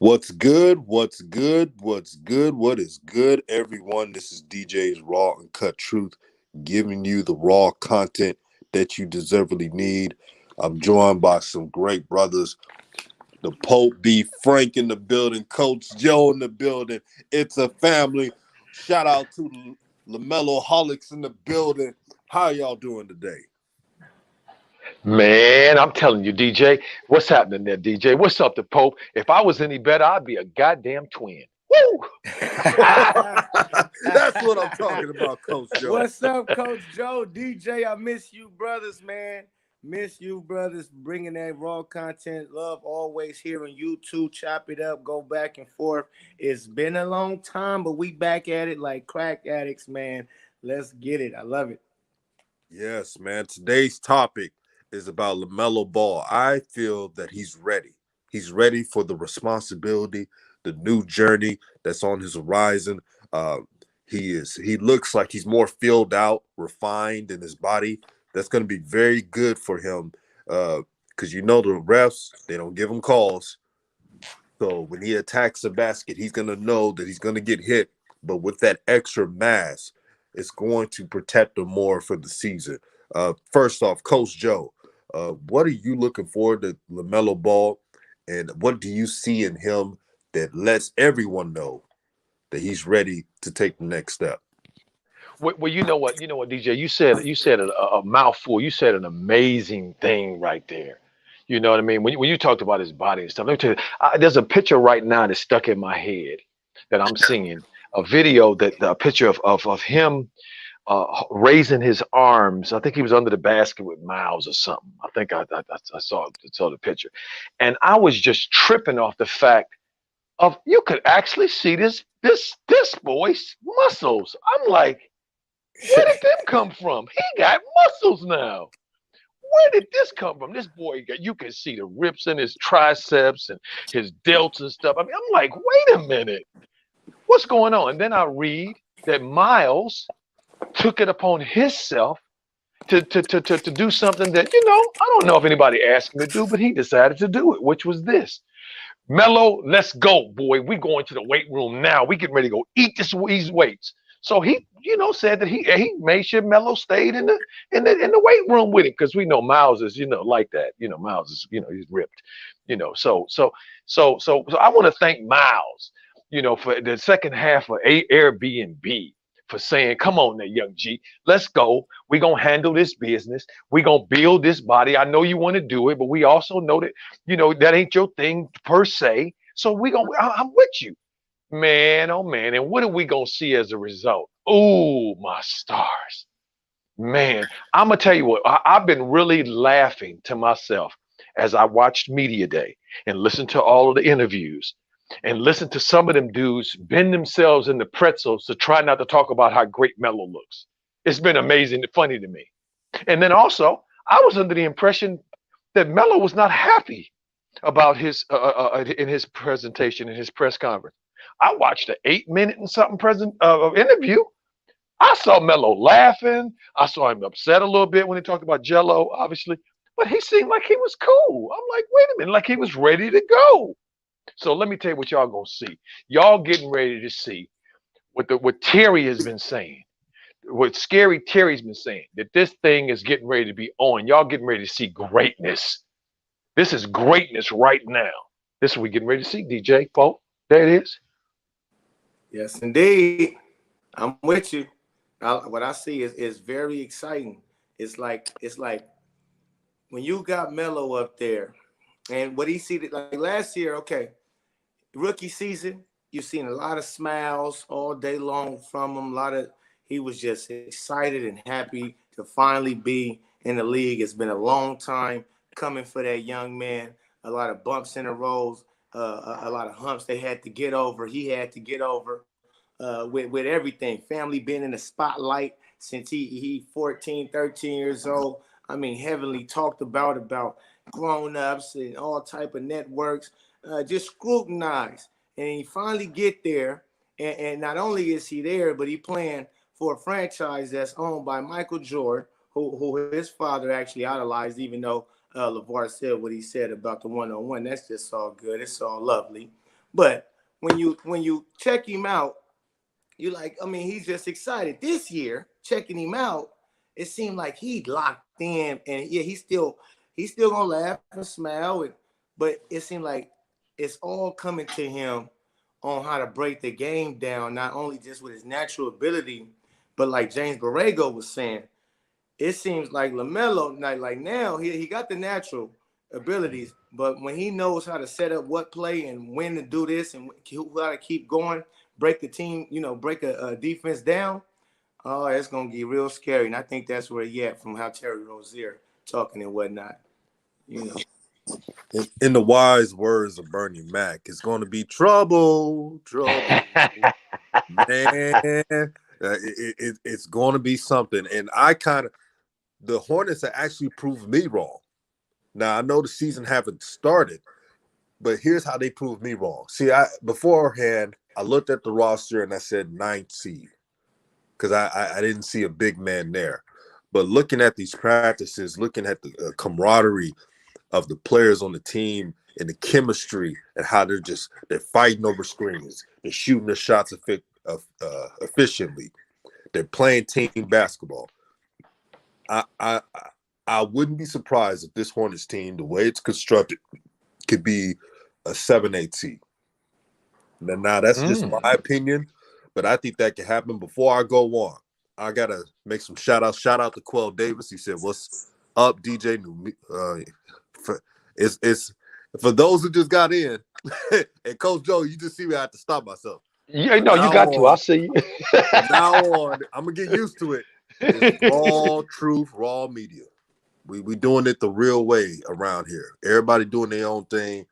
What's good? What's good? What's good? What is good, everyone? This is DJ's Raw and Cut Truth, giving you the raw content that you deservedly need. I'm joined by some great brothers. The Pope B. Frank in the building, Coach Joe in the building. It's a family. Shout out to Lamelo Holics in the building. How y'all doing today? Man, I'm telling you, DJ, what's happening there, DJ? What's up, the Pope? If I was any better, I'd be a goddamn twin. Woo! That's what I'm talking about, Coach Joe. What's up, Coach Joe? DJ, I miss you, brothers, man. Miss you, brothers, bringing that raw content. Love always here on YouTube. Chop it up, go back and forth. It's been a long time, but we back at it like crack addicts, man. Let's get it. I love it. Yes, man. Today's topic is about LaMelo Ball. I feel that he's ready. He's ready for the responsibility, the new journey that's on his horizon. Uh, he looks like he's more filled out, refined in his body. That's going to be very good for him because the refs, they don't give him calls. So when he attacks the basket, he's going to know that he's going to get hit. But with that extra mass, it's going to protect him more for the season. First off, Coach Joe, what are you looking forward to LaMelo Ball, and what do you see in him that lets everyone know that he's ready to take the next step? Well, you know what, DJ? You said a mouthful. You said an amazing thing right there. You know what I mean? When you talked about his body and stuff, let me tell you, there's a picture right now that's stuck in my head that I'm seeing. A video that a picture of him raising his arms. I think he was under the basket with Miles or something. I think I saw the picture, and I was just tripping off the fact of you could actually see this boy's muscles. I'm like, where did them come from? He got muscles now. Where did this come from? This boy got, you can see the rips in his triceps and his delts and stuff. I mean, I'm like, wait a minute, what's going on? And then I read that Miles took it upon himself to do something that, I don't know if anybody asked him to do, but he decided to do it, which was this. Mello, let's go, boy. We going to the weight room now. We getting ready to go eat these weights. So he, said that he made sure Mello stayed in the weight room with him because we know Miles is, like that. Miles is, he's ripped. So I want to thank Miles, for the second half of Airbnb for saying, come on there, young G, let's go. We're going to handle this business. We're going to build this body. I know you want to do it, but we also know that, that ain't your thing per se. So I'm with you, man. Oh man. And what are we going to see as a result? Oh, my stars, man. I'm going to tell you what, I've been really laughing to myself as I watched Media Day and listened to all of the interviews and listen to some of them dudes bend themselves in the pretzels to try not to talk about how great Melo looks. It's been amazing and funny to me. And then also, I was under the impression that Melo was not happy about his in his presentation in his press conference. I watched the 8 minute and something interview. I saw Melo laughing. I saw him upset a little bit when he talked about Jello, obviously, but he seemed like he was cool. I'm like, wait a minute, like he was ready to go. So let me tell you what y'all gonna see. Y'all getting ready to see what Terry has been saying, what Scary Terry's been saying, that this thing is getting ready to be on. Y'all getting ready to see greatness. This is greatness right now. This is what we getting ready to see, DJ. Folk, there it is. Yes, indeed. I'm with you. What I see is very exciting. It's like when you got Melo up there, and what he see like last year. Okay, rookie season, you've seen a lot of smiles all day long from him. He was just excited and happy to finally be in the league. It's been a long time coming for that young man. A lot of bumps in the roads, a lot of humps they had to get over. He had to get over with everything. Family been in the spotlight since he 14, 13 years old. I mean, heavily talked about grown-ups and all type of networks, just scrutinized. And he finally get there, and not only is he there, but he playing for a franchise that's owned by Michael Jordan, who his father actually idolized, even though LeVar said what he said about the one-on-one. That's just all good. It's all lovely. But when you check him out, you like, I mean, he's just excited. This year, checking him out, it seemed like he locked in, and yeah, he's still gonna laugh and smile, but it seemed like it's all coming to him on how to break the game down, not only just with his natural ability, but like James Borrego was saying, it seems like Lamelo, like now, he got the natural abilities, but when he knows how to set up what play and when to do this and how to keep going, break the team, break a defense down, oh, it's gonna get real scary. And I think that's where he at from how Terry Rozier talking and whatnot. You know. In the wise words of Bernie Mac, it's going to be trouble, trouble, man. It's going to be something. And the Hornets have actually proved me wrong. Now I know the season haven't started, but here's how they proved me wrong. See, beforehand I looked at the roster and I said ninth seed because I didn't see a big man there. But looking at these practices, looking at the camaraderie of the players on the team and the chemistry and how they're fighting over screens, they're shooting their shots efficiently, they're playing team basketball. I wouldn't be surprised if this Hornets team, the way it's constructed, could be a 7-8 seed. Now that's just my opinion, but I think that can happen. Before I go on, I gotta make some shout outs. Shout out to Quell Davis. He said, "What's up, DJ?" It's for those who just got in. And Coach Joe, you just see me. I have to stop myself. Yeah, From no, you now got to. I on, see you. from now on, I'm gonna get used to it. It's raw truth, raw media. We doing it the real way around here. Everybody doing their own thing.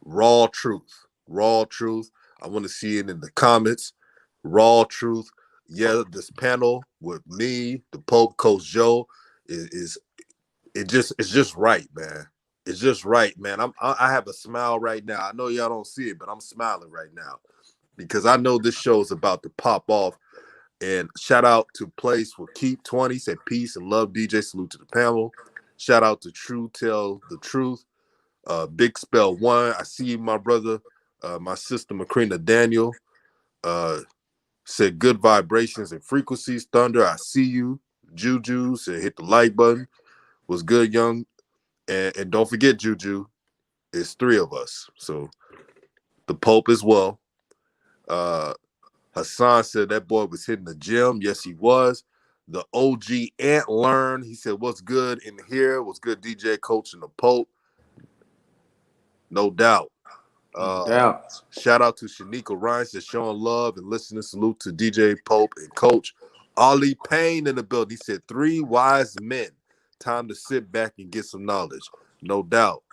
Raw truth. Raw truth. I want to see it in the comments. Raw truth. Yeah, this panel with me, the Pope, Coach Joe, it's just right, man. It's just right, man. I have a smile right now. I know y'all don't see it, but I'm smiling right now because I know this show is about to pop off. And shout out to Place for Keep 20, said peace and love, DJ. Salute to the panel. Shout out to True Tell the Truth. Big Spell 1. I see you, my brother. My sister, Macrina Daniel, said good vibrations and frequencies. Thunder, I see you. Juju said hit the like button. Was good, young. And don't forget, Juju, it's 3 of us. So the Pope as well. Hassan said that boy was hitting the gym. Yes, he was. The OG Ant Learn. He said, what's good in here? What's good, DJ Coach and the Pope? No doubt. Shout out to Shanika Ryan, says showing love and listening. Salute to DJ Pope and Coach Ollie Payne in the building. He said 3 wise men. Time to sit back and get some knowledge. No doubt.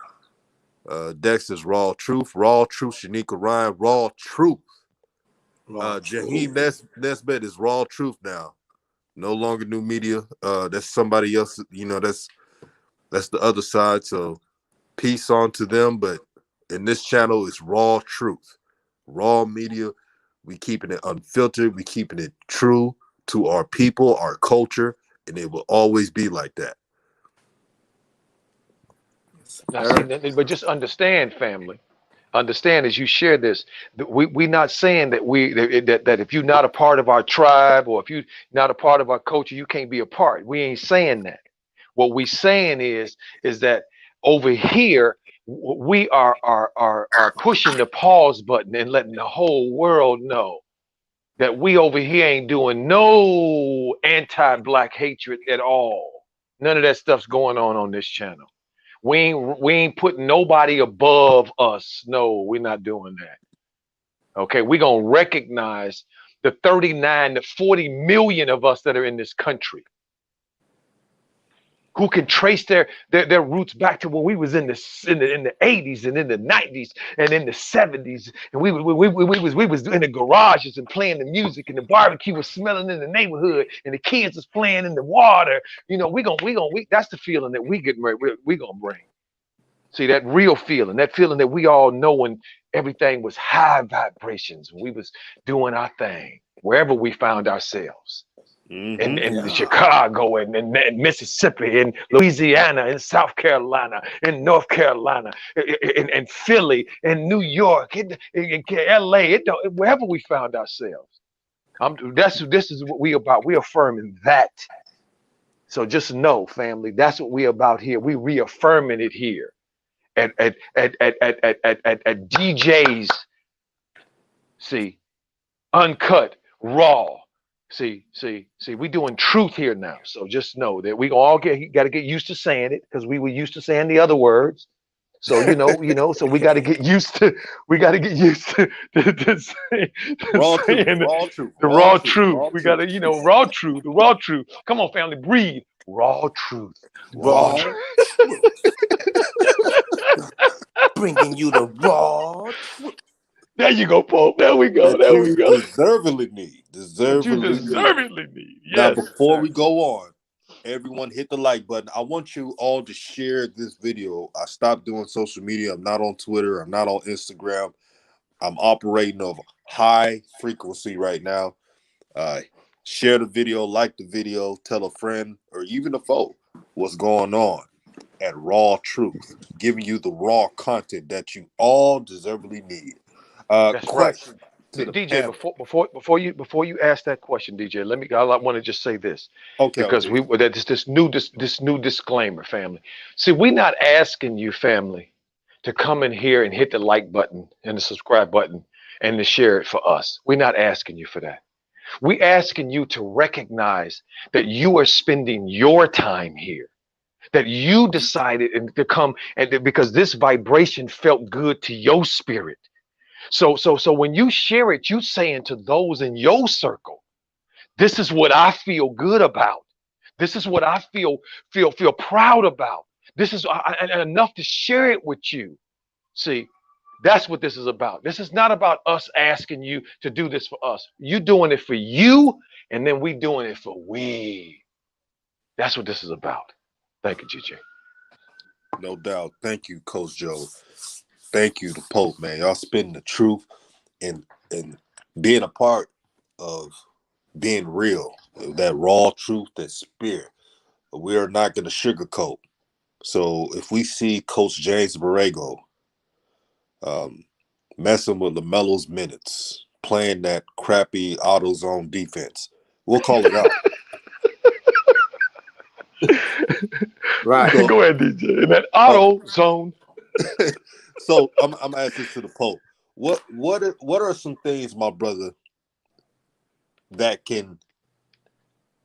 Dex is raw truth. Raw truth. Shanika Ryan. Raw truth. Jaheim Nesbitt is raw truth now. No longer new media. That's somebody else. That's the other side. So peace on to them. But in this channel, it's raw truth. Raw media. We keeping it unfiltered. We keeping it true to our people, our culture, and it will always be like that. Now, see, but just understand, family. Understand as you share this, we're not saying that if you're not a part of our tribe or if you're not a part of our culture, you can't be a part. We ain't saying that. What we saying is that over here we are pushing the pause button and letting the whole world know that we over here ain't doing no anti-black hatred at all. None of that stuff's going on this channel. We ain't putting nobody above us. No, we're not doing that. Okay, we're gonna recognize the 39 to 40 million of us that are in this country who can trace their roots back to when we was in the 80s and in the 90s and in the 70s, and we was in the garages and playing the music, and the barbecue was smelling in the neighborhood, and the kids was playing in the water. That's the feeling that we gonna bring. See, that real feeling, that feeling that we all know when everything was high vibrations, when we was doing our thing, wherever we found ourselves. Mm-hmm. in Yeah. Chicago and Mississippi and Louisiana and South Carolina and North Carolina and Philly and New York and LA, wherever we found ourselves. This is what we about. We affirming that. So just know, family, that's what we about here. We reaffirming it here at DJ's. See, uncut, raw. See, we doing truth here now. So just know that we all got to get used to saying it because we were used to saying the other words. So so we got to get used to to Raw truth, saying raw truth, the raw raw truth, truth. raw We got to truth. raw truth, the raw truth. Come on, family, breathe. Raw truth, raw Raw truth. truth. Bringing you the raw truth. There you go, Pope. There we go. That There we you go. deservedly need. That you Deservedly need. deservedly need. Now, Yes, before sir. we go on, everyone hit the like button. I want you all to share this video. I stopped doing social media. I'm not on Twitter. I'm not on Instagram. I'm operating of high frequency right now. Uh, Share the video, like the video, tell a friend or even a foe what's going on at Raw Truth, giving you the raw content that you all deservedly need. That's right. Question to the DJ, panel. before you ask that question, DJ, I want to just say this Okay, because okay. this new disclaimer, family. See, we're not asking you, family, to come in here and hit the like button and the subscribe button and to share it for us. We're not asking you for that. We're asking you to recognize that you are spending your time here. That you decided to come because this vibration felt good to your spirit. So when you share it, you saying to those in your circle, this is what I feel good about. This is what I feel proud about. This is enough to share it with you. See, that's what this is about. This is not about us asking you to do this for us. You doing it for you, and then we doing it for we. That's what this is about. Thank you, GJ. No doubt. Thank you, Coach Joe. Thank you, the Pope, man. Y'all spitting the truth and being a part of being real, that raw truth, that spirit. We are not going to sugarcoat. So if we see Coach James Borrego messing with LaMelo's minutes, playing that crappy auto zone defense, we'll call it out. Right. So, Go ahead, DJ. In that uh, auto zone. so I'm asking to the Pope. What are some things, my brother, that can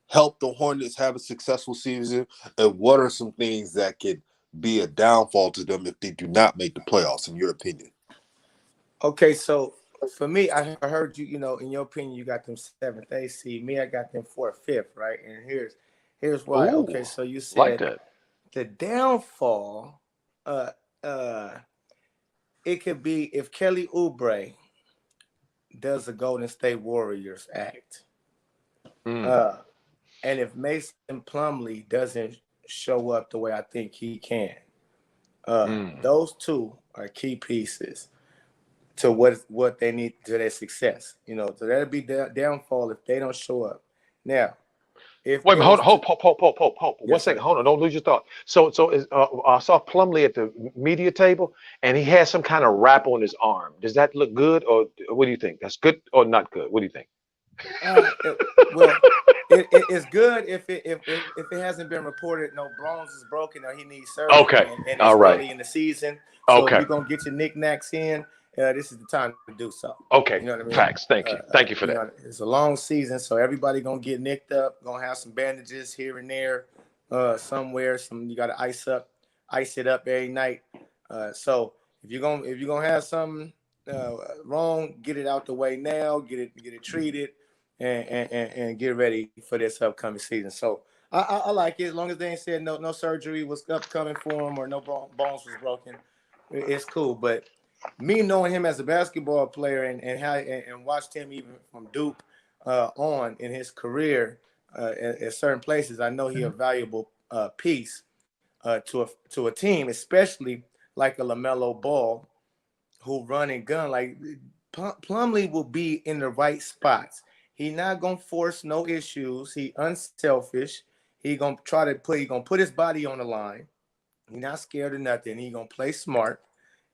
help the Hornets have a successful season, and what are some things that could be a downfall to them if they do not make the playoffs, in your opinion? Okay, so for me, I heard you, in your opinion, you got them seventh A seed. Me, I got them fourth, fifth, right? And here's why. Ooh, Okay, so you like said that. the downfall, uh uh it could be if Kelly Oubre does the Golden State Warriors act. Mm, Uh and if Mason Plumlee doesn't show up the way I think he can. mm. Those two are key pieces to what they need to their success. So that'll be downfall if they don't show up. Now, if Wait, those two, hold. One yes, second. sir. Hold on. Don't lose your thought. So I saw Plumlee at the media table, and he has some kind of wrap on his arm. Does that look good, or what do you think? That's good or not good? What do you think? Well, it's good if it hasn't been reported no bones is broken or he needs surgery, Okay. and All it's right. early in the season. So if Okay. you're gonna get your knickknacks in, this is the time to do so. Okay. You know what I mean? Facts. Thank you. Thank you for that. It's a long season, so everybody gonna get nicked up. Gonna have some bandages here and there, somewhere. You gotta ice it up every night. So if you're gonna have something wrong, get it out the way now. Get it treated, and get ready for this upcoming season. So I like it as long as they ain't said no surgery was upcoming for him or no bones was broken. It's cool, but me knowing him as a basketball player and watched him even from Duke on in his career at certain places, I know he a valuable piece to a team, especially like a LaMelo Ball who run and gun. Like Plumlee will be in the right spots. He not gonna force no issues. He unselfish. He gonna put his body on the line. He not scared of nothing. He gonna play smart,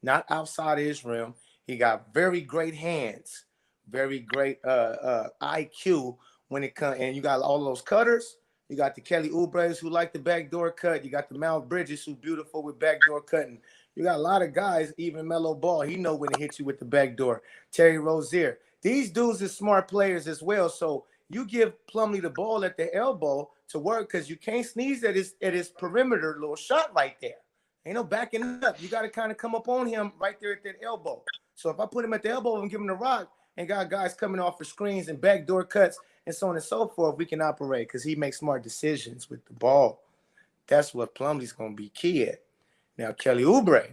not outside of his rim. He got very great hands, very great IQ when it comes. And you got all those cutters. You got the Kelly Oubre's who like the backdoor cut. You got the Miles Bridges who's beautiful with backdoor cutting. You got a lot of guys, even Melo Ball. He know when to hit you with the backdoor. Terry Rozier. These dudes are smart players as well. So you give Plumlee the ball at the elbow to work because you can't sneeze at his perimeter little shot right there. Ain't no backing up. You got to kind of come up on him right there at that elbow. So if I put him at the elbow and give him the rock and got guys coming off for screens and backdoor cuts and so on and so forth, we can operate because he makes smart decisions with the ball. That's what Plumlee's going to be key at. Now, Kelly Oubre,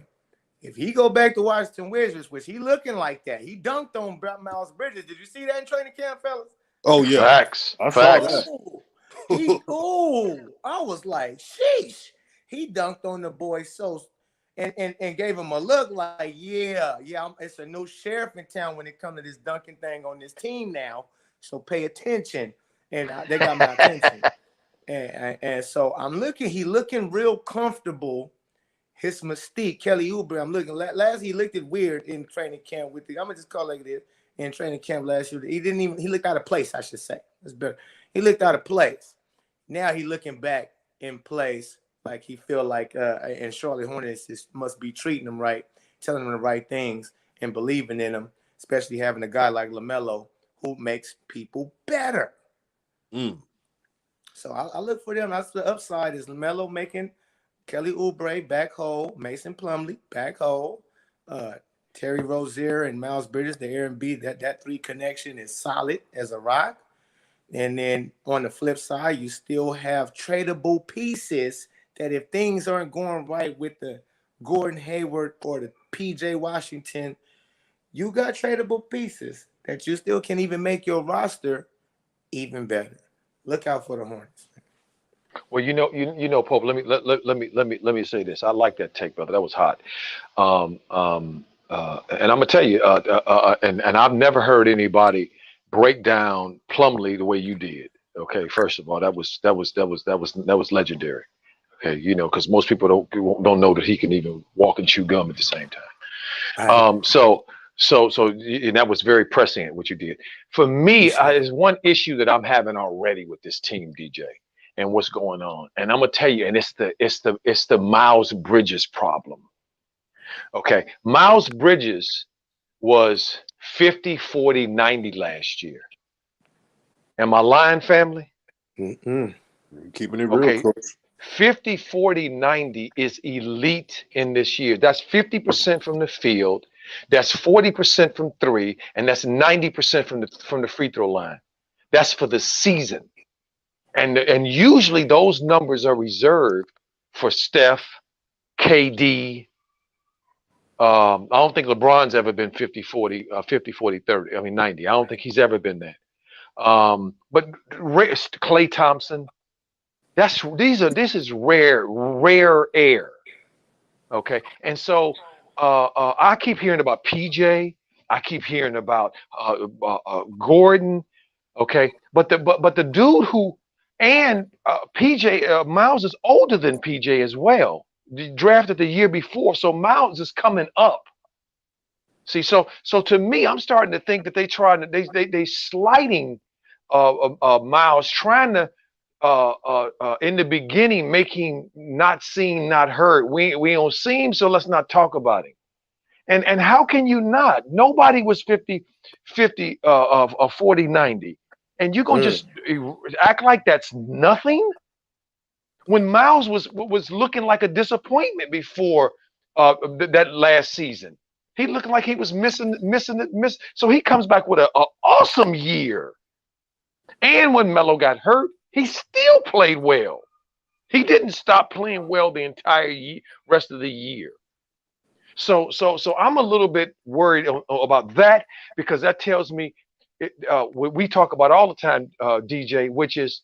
if he go back to Washington Wizards, which he looking like that, he dunked on Miles Bridges. Did you see that in training camp, fellas? Oh yeah, Facts. I saw Facts. that. I was like, sheesh. He dunked on the boy so and gave him a look like, yeah, it's a new sheriff in town when it comes to this dunking thing on this team now. So pay attention. And they got my attention. And so he looking real comfortable. His mystique, Kelly Oubre, I'm looking. Last he looked it weird in training camp with I'm gonna just call it like this. In training camp last year, he looked out of place. I should say that's better. He looked out of place. Now he looking back in place, like he feel like and Charlotte Hornets must be treating him right, telling him the right things, and believing in him. Especially having a guy like Lamelo who makes people better. So I look for them. That's the upside is Lamelo making Kelly Oubre back hole, Mason Plumlee back hole, Terry Rozier and Miles Bridges, the Aaron B. That three connection is solid as a rock. And then on the flip side, you still have tradable pieces that if things aren't going right with the Gordon Hayward or the PJ Washington, you got tradable pieces that you still can even make your roster even better. Look out for the Hornets. Well, Pope. Let me say this. I like that take, brother. That was hot. And I'm gonna tell you. And I've never heard anybody break down Plumlee the way you did. Okay, first of all, that was legendary. Okay, because most people don't know that he can even walk and chew gum at the same time. And that was very prescient what you did. For me, there's one issue that I'm having already with this team, DJ. And what's going on, and I'm gonna tell you, and it's the Miles Bridges problem. Okay, Miles Bridges was 50, 40, 90 last year. Am I lying, family? Keeping it real, Coach. 50, 40, 90 is elite in this year. That's 50% from the field, that's 40% from three, and that's 90% from the free throw line. That's for the season. And usually those numbers are reserved for Steph, KD. I don't think LeBron's ever been 50, 40, 30. I mean, 90. I don't think he's ever been that. But Klay Thompson, this is rare air. Okay. And so I keep hearing about PJ. I keep hearing about Gordon. Okay. But the dude who, and PJ Miles is older than PJ as well. Drafted the year before, so Miles is coming up. See, so to me, I'm starting to think that they sliding Miles, trying to in the beginning making not seen, not heard. We don't see him, so let's not talk about him. And how can you not? Nobody was 50 40 90. And you're going to just act like that's nothing? When Miles was looking like a disappointment before that last season. He looked like he was missing. So he comes back with an awesome year. And when Melo got hurt, he still played well. He didn't stop playing well the entire rest of the year. So I'm a little bit worried about that, because that tells me we talk about all the time, DJ, which is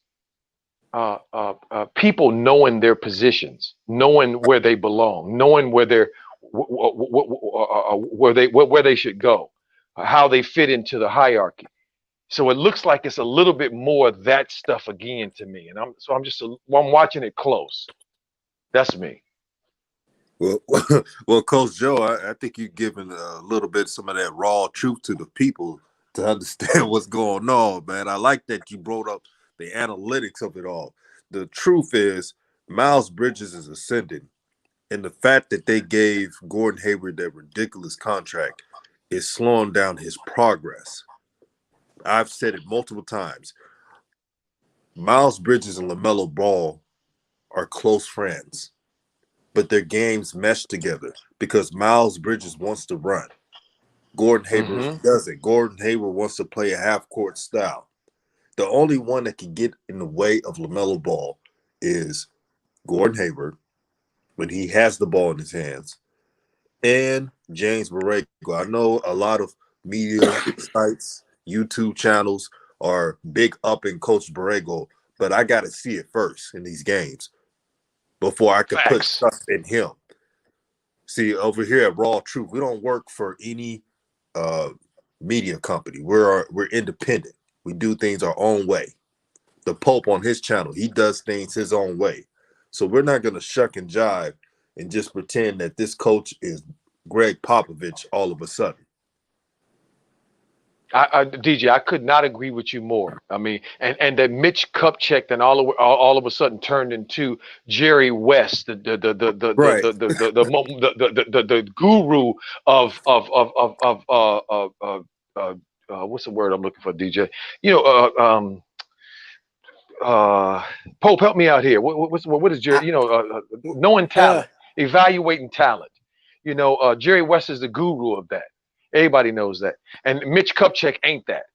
people knowing their positions, knowing where they belong, knowing where they should go, how they fit into the hierarchy. So it looks like it's a little bit more of that stuff again to me. And I'm watching it close. That's me. Well, well, Coach Joe, I think you're giving a little bit some of that raw truth to the people to understand what's going on, man. I like that you brought up the analytics of it all. The truth is, Miles Bridges is ascending, and the fact that they gave Gordon Hayward that ridiculous contract is slowing down his progress. I've said it multiple times. Miles Bridges and LaMelo Ball are close friends, but their games mesh together because Miles Bridges wants to run. Gordon Hayward Mm-hmm. doesn't. Gordon Hayward wants to play a half-court style. The only one that can get in the way of LaMelo Ball is Gordon Hayward when he has the ball in his hands, and James Borrego. I know a lot of media sites, YouTube channels are big up in Coach Borrego, but I got to see it first in these games before I could put Facts. trust in him. See, over here at Raw Truth, we don't work for any uh, media company. We're independent. We do things our own way. The Pope on his channel, he does things his own way. So we're not going to shuck and jive and just pretend that this coach is Greg Popovich all of a sudden. DJ, I could not agree with you more. I mean, and that Mitch Kupchak then all of a sudden turned into Jerry West, Right. the guru what's the word I'm looking for, DJ? You know, Pope, help me out here. What is Jerry? You know, knowing Uh, talent, evaluating talent. You know, Jerry West is the guru of that. Everybody knows that, and Mitch Kupchak ain't that.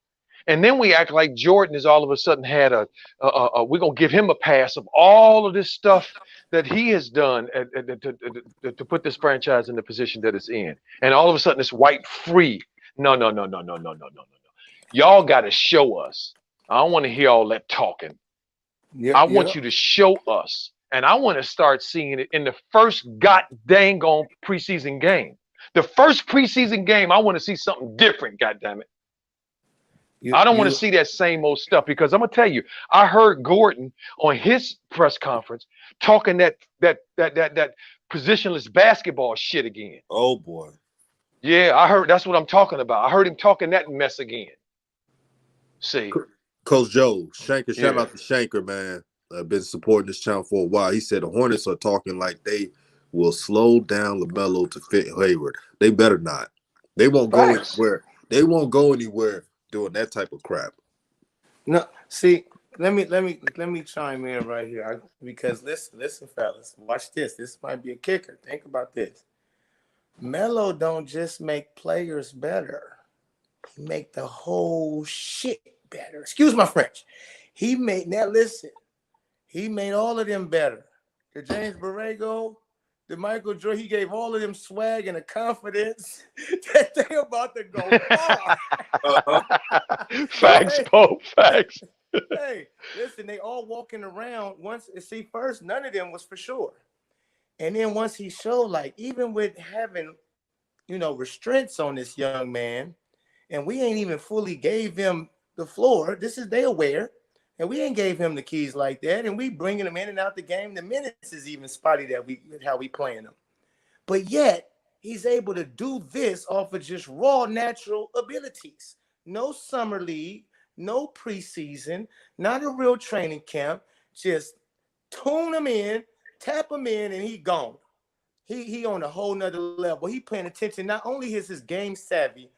And then we act like Jordan has all of a sudden had we're gonna give him a pass of all of this stuff that he has done to put this franchise in the position that it's in, and all of a sudden it's white free. No, no, no, no, no, no, no, no, no, no. Y'all got to show us. I don't want to hear all that talking. yeah, I yeah. want you to show us, and I want to start seeing it in the first god dang on preseason game. The first preseason game, I want to see something different. God damn it! You, I don't want to you, see that same old stuff because I'm gonna tell you, I heard Gordon on his press conference talking that positionless basketball shit again. Oh boy. Yeah, I heard that's what I'm talking about. I heard him talking that mess again. See, Coach Joe, Shanker, shout yeah, out to Shanker, man. I've been supporting this channel for a while. He said the Hornets are talking like they will slow down LaMelo to fit Hayward. They better not. They won't go facts. anywhere. They won't go anywhere doing that type of crap. no, see, let me chime in right here because listen, fellas, watch this. This might be a kicker. Think about this. Melo don't just make players better. He make the whole shit better. Excuse my French. Listen. He made all of them better. The James Borrego, the Michael Jordan, he gave all of them swag and the confidence that they about to go far. Uh-huh. Facts, hey, Pope. Facts. hey, listen, they all walking around. First, none of them was for sure. And then once he showed, like, even with having, restraints on this young man, and we ain't even fully gave him the floor. They aware. And we ain't gave him the keys like that. And we bringing him in and out the game. The minutes is even spotty how we playing him. But yet, he's able to do this off of just raw natural abilities. No summer league, no preseason, not a real training camp. Just tune him in, tap him in, and he gone. He on a whole nother level. He paying attention. Not only is his game savvy,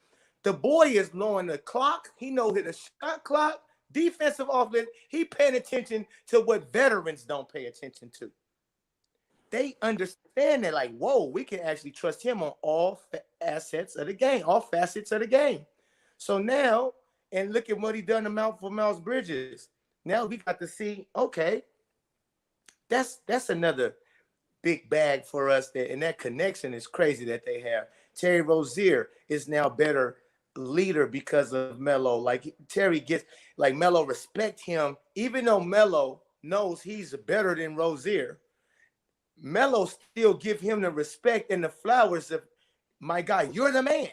the boy is knowing the clock. He knows the shot clock, defensive offense. He paying attention to what veterans don't pay attention to. They understand that, like, whoa, we can actually trust him on all assets of the game, all facets of the game. So now, and look at what he done for Miles Bridges. Now we got to see, okay, that's another big bag for us there. And that connection is crazy that they have. Terry Rozier is now better leader because of Melo. Like Terry gets, like Melo respect him, even though Melo knows he's better than Rozier. Melo still give him the respect and the flowers of, my guy, you're the man.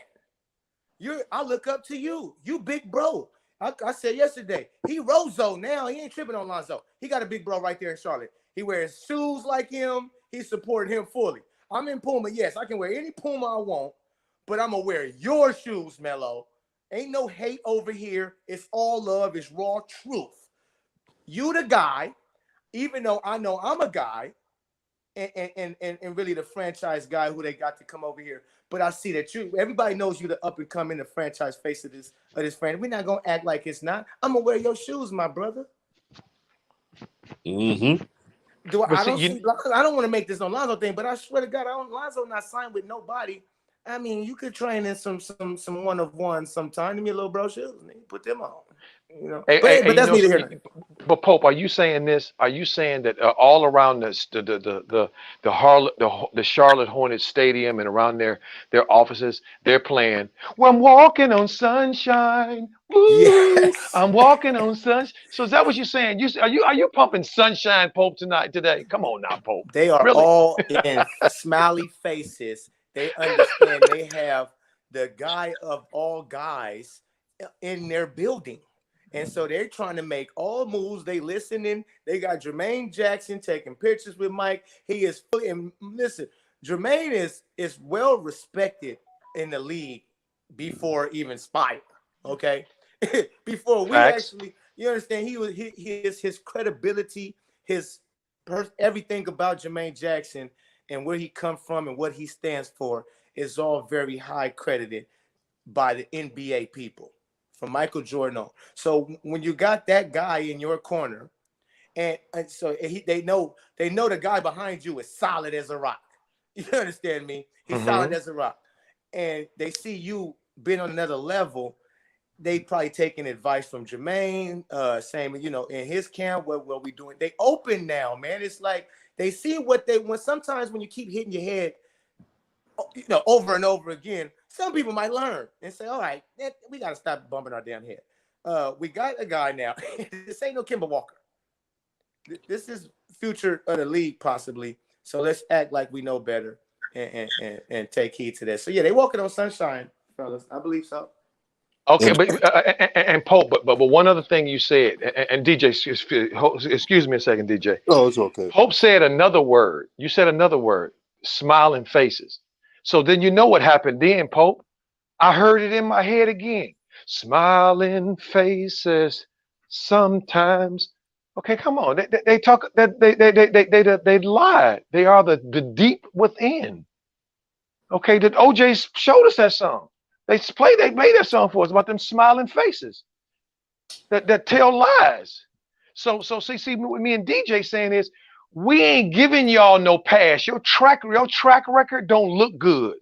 I look up to you. You big bro. I said yesterday, he Rozo now. He ain't tripping on Lonzo. He got a big bro right there in Charlotte. He wears shoes like him. He supported him fully. I'm in Puma. Yes, I can wear any Puma I want, but I'm going to wear your shoes, Melo. Ain't no hate over here. It's all love. It's raw truth. You the guy, even though I know I'm a guy, and really the franchise guy who they got to come over here. But I see that everybody knows you the up and coming, the franchise face of this franchise. We're not gonna act like it's not. I'm gonna wear your shoes, my brother. Mm-hmm. I don't want to make this no Lonzo thing, but I swear to God, Lonzo not signed with nobody. I mean, you could train in some one of one sometime. Give me a little bro shoes and put them on. You know, but that's neither here. But Pope, are you saying this? Are you saying that all around the Charlotte Hornets stadium and around their offices, they're playing? Well, I'm walking on sunshine. Woo! Yes. I'm walking on sunshine. So is that what you're saying? Are you pumping sunshine, Pope, today? Come on now, Pope. They are really? all in smiley faces. They understand they have the guy of all guys in their building. And so they're trying to make all moves. They listening. They got Jermaine Jackson taking pictures with Mike. He is fully, and listen, Jermaine is well respected in the league before even Spire. Okay. Before we actually, you understand, his credibility, everything about Jermaine Jackson and where he come from and what he stands for is all very high credited by the NBA people. From Michael Jordan on. So when you got that guy in your corner, and so they know the guy behind you is solid as a rock. You understand me? He's solid as a rock. And they see you being on another level, they probably taking advice from Jermaine, saying, you know, in his camp, what we doing? They open now, man. It's like they see what they want. Sometimes when you keep hitting your head, you know, over and over again, some people might learn and say, all right, we got to stop bumping our damn head. We got a guy now. This ain't no Kemba Walker. This is future of the league, possibly. So let's act like we know better and take heed to that. So, yeah, they walking on sunshine, fellas. I believe so. Okay, but and Pope, but one other thing you said, and DJ, excuse me a second, DJ. Oh, it's okay. Pope said another word. You said another word, smiling faces. So then you know what happened then, Pope. I heard it in my head again. Smiling faces sometimes. Okay, come on. They talk that they lied. They are the deep within. Okay, that OJ showed us that song. They made that song for us about them smiling faces that tell lies. So see what me and DJ saying is, we ain't giving y'all no pass. Your track record don't look good.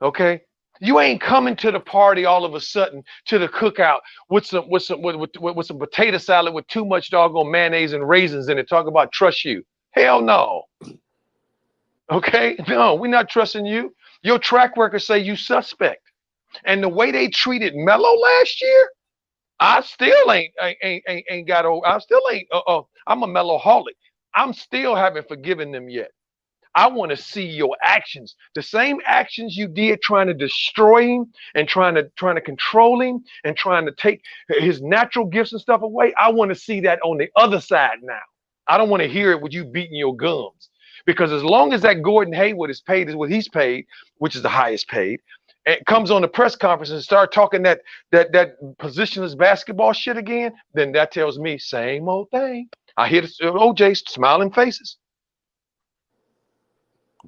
Okay, you ain't coming to the party all of a sudden to the cookout with some potato salad with too much doggone mayonnaise and raisins in it. Talk about trust you? Hell no. Okay, no, we're not trusting you. Your track record say you suspect, and the way they treated Melo last year, I still ain't got over. I still ain't. I'm a Melo-holic. I'm still haven't forgiven them yet. I want to see your actions, the same actions you did trying to destroy him and trying to control him and trying to take his natural gifts and stuff away. I want to see that on the other side now. I don't want to hear it with you beating your gums, because as long as that Gordon Hayward is paid is what he's paid, which is the highest paid, and comes on the press conference and start talking that positionless basketball shit again, then that tells me same old thing. I hear the OJ's smiling faces.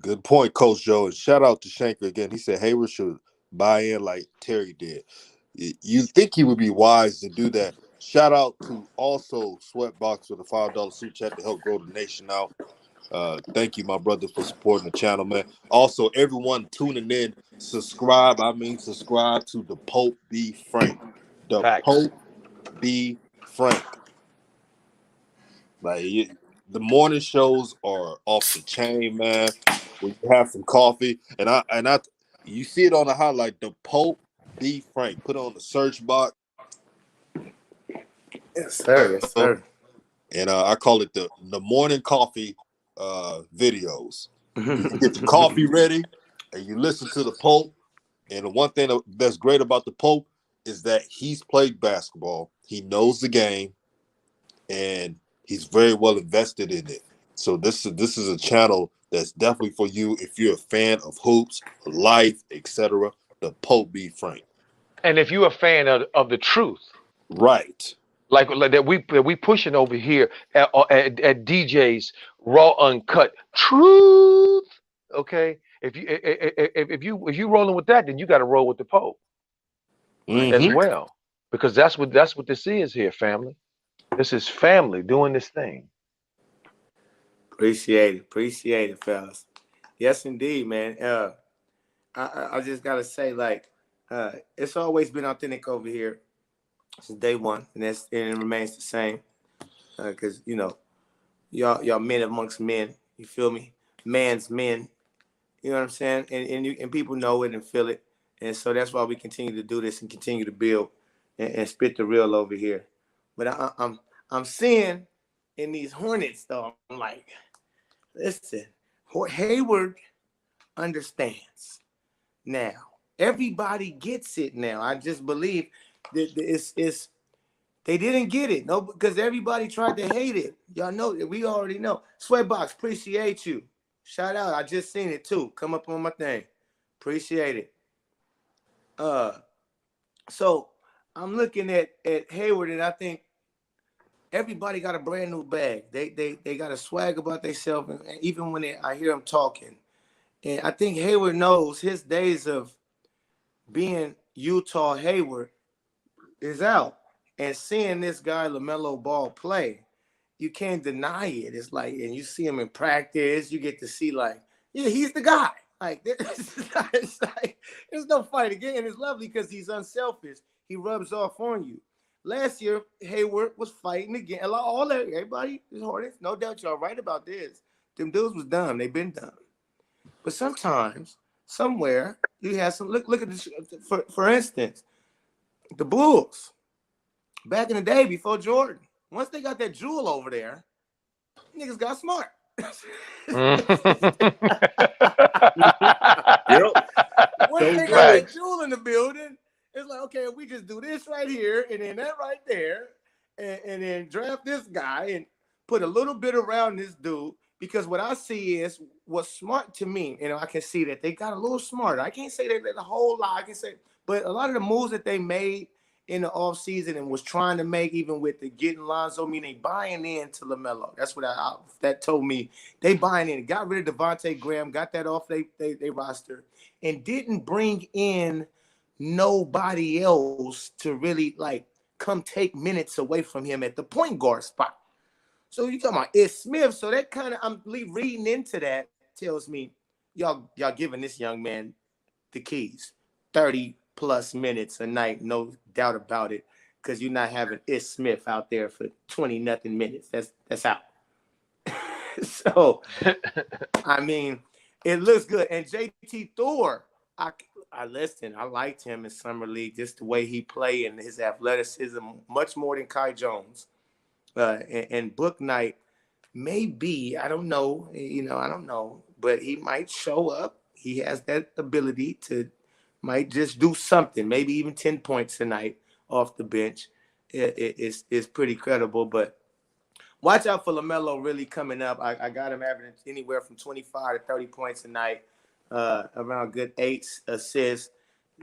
Good point, Coach Joe. And shout out to Shanker again. He said Hayward should buy in like Terry did. You think he would be wise to do that? Shout out to also Sweatbox with a $5 super chat to help grow the nation out. Thank you, my brother, for supporting the channel, man. Also, everyone tuning in, subscribe to the Pope B. Frank. The Facts. Pope B. Frank. Like the morning shows are off the chain, man. When you have some coffee, and I, you see it on the highlight. The Pope B. Frank. Put it on the search box. Yes, sir. Yes, sir. And I call it the morning coffee videos. You get your coffee ready, and you listen to the Pope. And the one thing that's great about the Pope is that he's played basketball, he knows the game, and he's very well invested in it. So this is a channel that's definitely for you if you're a fan of hoops, life, etc. The Pope B. Frank. And if you're a fan of the truth, Right. like that we pushing over here at DJ's Raw Uncut Truth. Okay, if you rolling with that, then you got to roll with the Pope as Mm-hmm. well, because that's what this is here, family. This is family doing this thing. Appreciate it, fellas. Yes, indeed, man. I just gotta say, like, it's always been authentic over here since day one, and it remains the same. Because y'all men amongst men. You feel me? Man's men. You know what I'm saying? And people know it and feel it, and so that's why we continue to do this and continue to build and spit the real over here. But I'm seeing in these Hornets though. I'm like, listen, Hayward understands now. Everybody gets it now. I just believe that it's they didn't get it. No, because everybody tried to hate it. Y'all know that. We already know. Sweatbox, appreciate you. Shout out. I just seen it too. Come up on my thing. Appreciate it. So I'm looking at Hayward, and I think everybody got a brand new bag. They got a swag about themselves, and even when I hear them talking. And I think Hayward knows his days of being Utah Hayward is out. And seeing this guy Lamelo Ball play, you can't deny it. It's like, and you see him in practice, you get to see like, yeah, he's the guy. Like, it's like there's no fight again. It's lovely because he's unselfish. He rubs off on you. Last year, Hayward was fighting again. Everybody is Hornets. No doubt y'all right about this. Them dudes was dumb. They've been dumb. But sometimes, somewhere, you have some look at this. For instance, the Bulls back in the day before Jordan. Once they got that jewel over there, niggas got smart. Yep. Once they got that jewel in the building, it's like, okay, we just do this right here and then that right there, and then draft this guy and put a little bit around this dude. Because what I see is what's smart to me, I can see that they got a little smarter. I can't say that a whole lot. I can say, but a lot of the moves that they made in the offseason and was trying to make, even with the getting Lonzo, they buying into LaMelo. That's what that told me. They buying in. Got rid of Devontae Graham, got that off they roster, and didn't bring in nobody else to really like come take minutes away from him at the point guard spot. So you talking about Is Smith? So that kind of I'm reading into that tells me y'all giving this young man the keys, 30+ minutes a night, no doubt about it, because you're not having Is Smith out there for 20-nothing minutes. That's out. So I mean, it looks good. And JT Thor, I listened. I liked him in summer league, just the way he played and his athleticism, much more than Kai Jones. And Book Night maybe, I don't know, I don't know, but he might show up. He has that ability to might just do something, maybe even 10 points tonight off the bench. It's pretty credible, but watch out for LaMelo really coming up. I got him averaging anywhere from 25 to 30 points a night, around good 8 assists,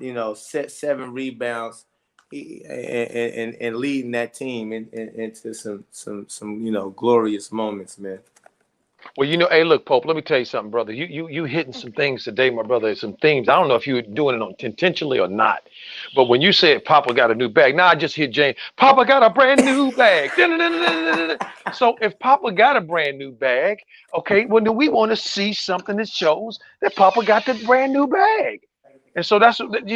7 rebounds. And leading that team into some glorious moments, man. Well, hey, look, Pope, let me tell you something, brother. You hitting some things today, my brother. Some themes. I don't know if you were doing it intentionally or not, but when you said Papa got a new bag, now I just hear James, Papa got a brand new bag. So if Papa got a brand new bag, okay, well, then we want to see something that shows that Papa got the brand new bag. And so that's and we listen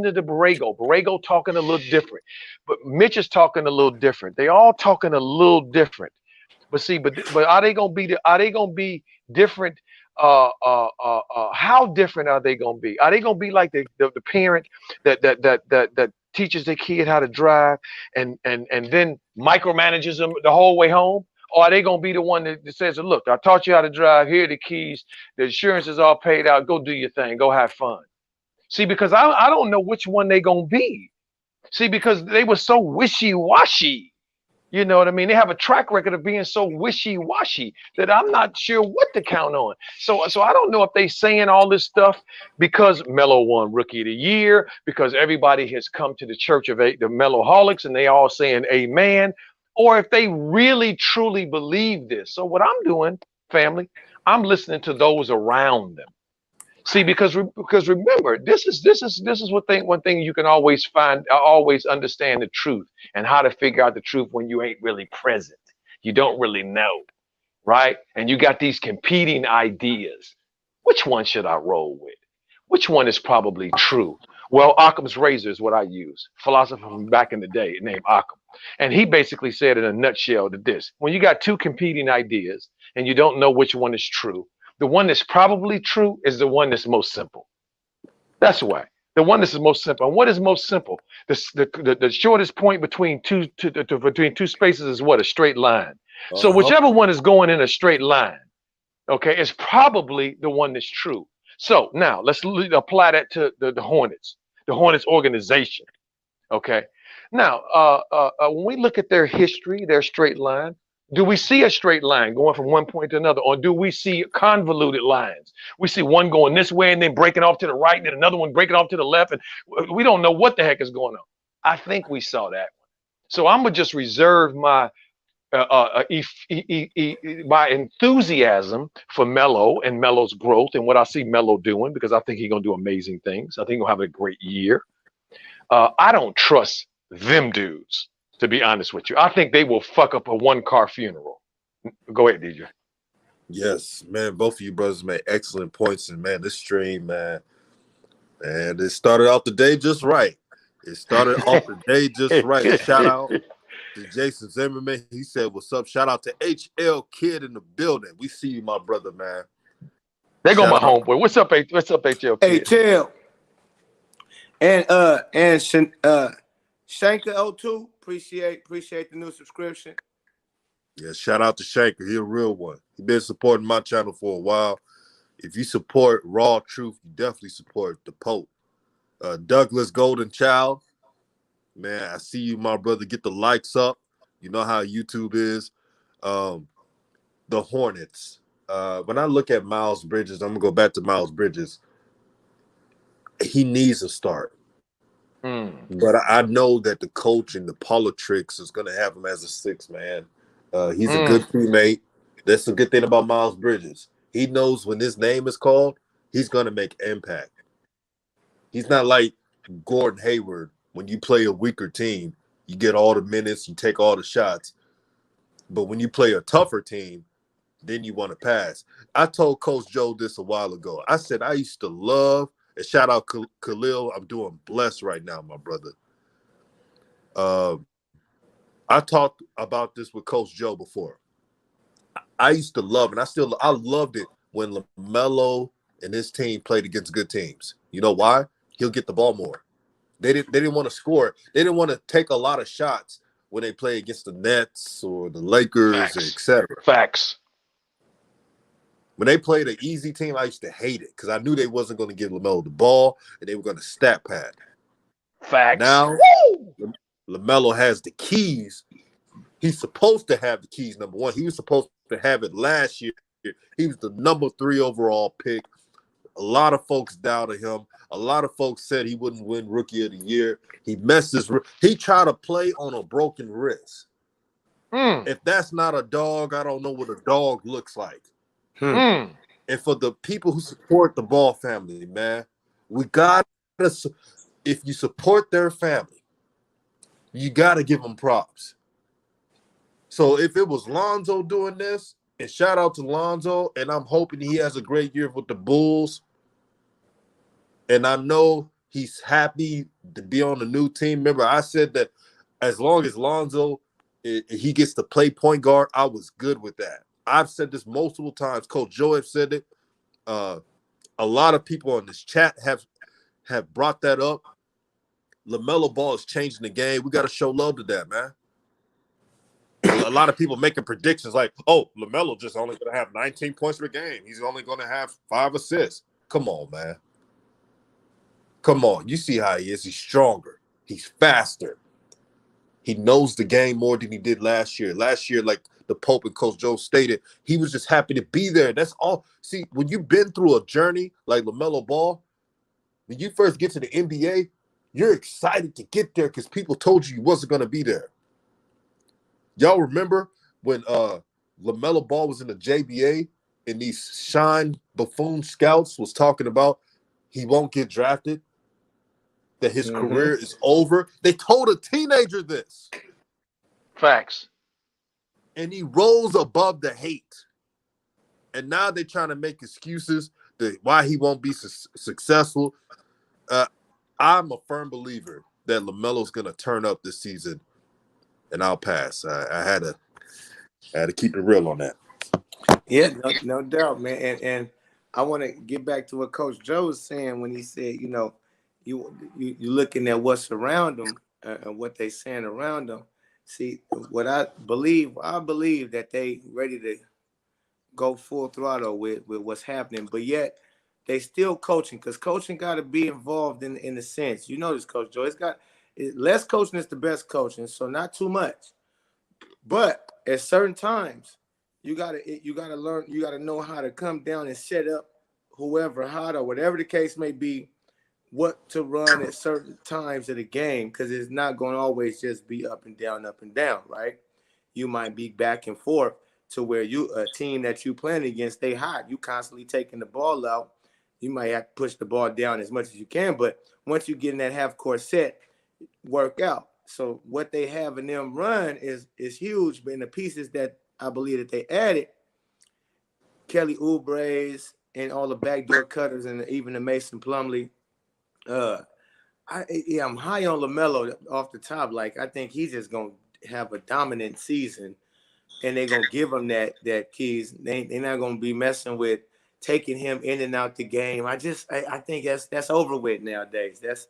to the Borrego talking a little different, but Mitch is talking a little different. They all talking a little different. But see, but are they gonna be different? How different are they gonna be? Are they gonna be like the parent that teaches their kid how to drive and then micromanages them the whole way home? Or are they gonna be the one that says, look, I taught you how to drive, here are the keys, the insurance is all paid out, go do your thing, go have fun. See, because I don't know which one they gonna be. See, because they were so wishy-washy. You know what I mean? They have a track record of being so wishy-washy that I'm not sure what to count on. So I don't know if they saying all this stuff because Melo won Rookie of the Year, because everybody has come to the church of the Meloholics and they all saying amen, or if they really truly believe this. So what I'm doing, family, I'm listening to those around them. See, because remember, this is one thing you can always find, always understand the truth and how to figure out the truth when you ain't really present. You don't really know, right? And you got these competing ideas. Which one should I roll with? Which one is probably true? Well, Occam's razor is what I use. Philosopher from back in the day named Occam. And he basically said in a nutshell that this: when you got two competing ideas and you don't know which one is true, the one that's probably true is the one that's most simple. That's why. The one that's most simple. And what is most simple? The shortest point between between two spaces is what? A straight line. So Uh-huh. whichever one is going in a straight line, okay, is probably the one that's true. So now let's apply that to the Hornets organization. Okay. Now, when we look at their history, their straight line, do we see a straight line going from one point to another, or do we see convoluted lines? We see one going this way and then breaking off to the right, and then another one breaking off to the left, and we don't know what the heck is going on. I think we saw that one. So I'm gonna just reserve my enthusiasm for Melo and Melo's growth and what I see Melo doing, because I think he's gonna do amazing things. I think he'll have a great year. I don't trust them dudes, to be honest with you. I think they will fuck up a one-car funeral. Go ahead, DJ. Yes, man. Both of you brothers made excellent points, and man, this stream, man, it started out the day just right. It started off the day just right. Shout out to Jason Zimmerman. He said, "What's up?" Shout out to HL Kid in the building. We see you, my brother, man. There go my Shout out. homeboy. What's up, HL Hey, Kid? chill. And Shanker02, appreciate the new subscription. Yeah, shout out to Shanker. He a real one. He been supporting my channel for a while. If you support Raw Truth, you definitely support the Pope. Douglas Golden Child, man, I see you, my brother. Get the likes up. You know how YouTube is. The Hornets. When I look at Miles Bridges, I'm gonna go back to Miles Bridges. He needs a start. But I know that the coach and the politics is gonna have him as a six man. He's a good teammate. That's the good thing about Miles Bridges. He knows when his name is called, he's gonna make impact. He's not like Gordon Hayward. When you play a weaker team, you get all the minutes, you take all the shots. But when you play a tougher team, then you want to pass. I told Coach Joe this a while ago. I said I used to love, and shout out Khalil. I'm doing blessed right now, my brother. I talked about this with Coach Joe before. I used to love, and I loved it when Lamelo and his team played against good teams. You know why? He'll get the ball more. They didn't want to score. They didn't want to take a lot of shots when they play against the Nets or the Lakers, etc. Facts. When they played an easy team, I used to hate it because I knew they wasn't going to give LaMelo the ball and they were going to stat pad. Facts. Now, LaMelo has the keys. He's supposed to have the keys, number one. He was supposed to have it last year. He was the number 3 overall pick. A lot of folks doubted him. A lot of folks said he wouldn't win Rookie of the Year. He he tried to play on a broken wrist. If that's not a dog, I don't know what a dog looks like. And for the people who support the Ball family, man, we got to, if you support their family, you got to give them props. So if it was Lonzo doing this, and shout out to Lonzo, and I'm hoping he has a great year with the Bulls, and I know he's happy to be on the new team. Remember, I said that as long as Lonzo, he gets to play point guard, I was good with that. I've said this multiple times. Coach Joe have said it. A lot of people on this chat have brought that up. LaMelo Ball is changing the game. We got to show love to that, man. A lot of people making predictions like, oh, LaMelo just only going to have 19 points per game. He's only going to have 5 assists. Come on, man. Come on, you see how he is. He's stronger. He's faster. He knows the game more than he did last year. Last year, like the Pope and Coach Joe stated, he was just happy to be there. That's all. See, when you've been through a journey like LaMelo Ball, when you first get to the NBA, you're excited to get there because people told you wasn't going to be there. Y'all remember when LaMelo Ball was in the JBA and these shine buffoon scouts was talking about he won't get drafted, that his career is over? They told a teenager this. Facts. And he rose above the hate. And now they're trying to make excuses that why he won't be successful. I'm a firm believer that LaMelo's going to turn up this season, and I'll pass. I had to keep it real on that. Yeah, no doubt, man. And I want to get back to what Coach Joe was saying when he said, you know, you looking at what's around them and what they saying around them. See, what I believe that they ready to go full throttle with what's happening, but yet they still coaching, because coaching got to be involved in the sense. You know this, Coach Joe. Less coaching is the best coaching, so not too much. But at certain times, you gotta learn. You gotta know how to come down and set up whoever hot or whatever the case may be, what to run at certain times of the game, because it's not going to always just be up and down, right? You might be back and forth to where a team that you playing against, stay hot. You constantly taking the ball out. You might have to push the ball down as much as you can, but once you get in that half court set, work out. So what they have in them run is huge, but in the pieces that I believe that they added, Kelly Oubre's and all the backdoor cutters and even the Mason Plumlee. I'm high on LaMelo off the top. Like, I think he's just gonna have a dominant season, and they're gonna give him that keys. They're not gonna be messing with taking him in and out the game. I think that's over with nowadays. That's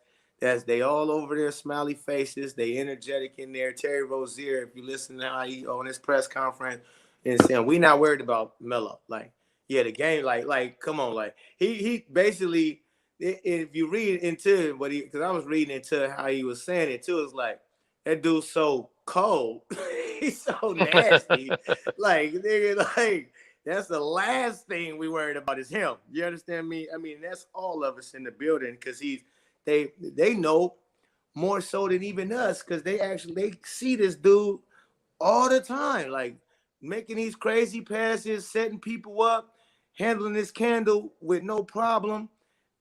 they all over there, smiley faces. They energetic in there. Terry Rozier, if you listen to how he on his press conference and saying, we not worried about Melo. Like, yeah, the game, like, come on, like he basically, if you read into what because I was reading into how he was saying it too, it's like that dude's so cold, he's so nasty, like nigga, like that's the last thing we worried about is him. You understand me? I mean, that's all of us in the building, because they know more so than even us, because they see this dude all the time, like making these crazy passes, setting people up, handling this candle with no problem.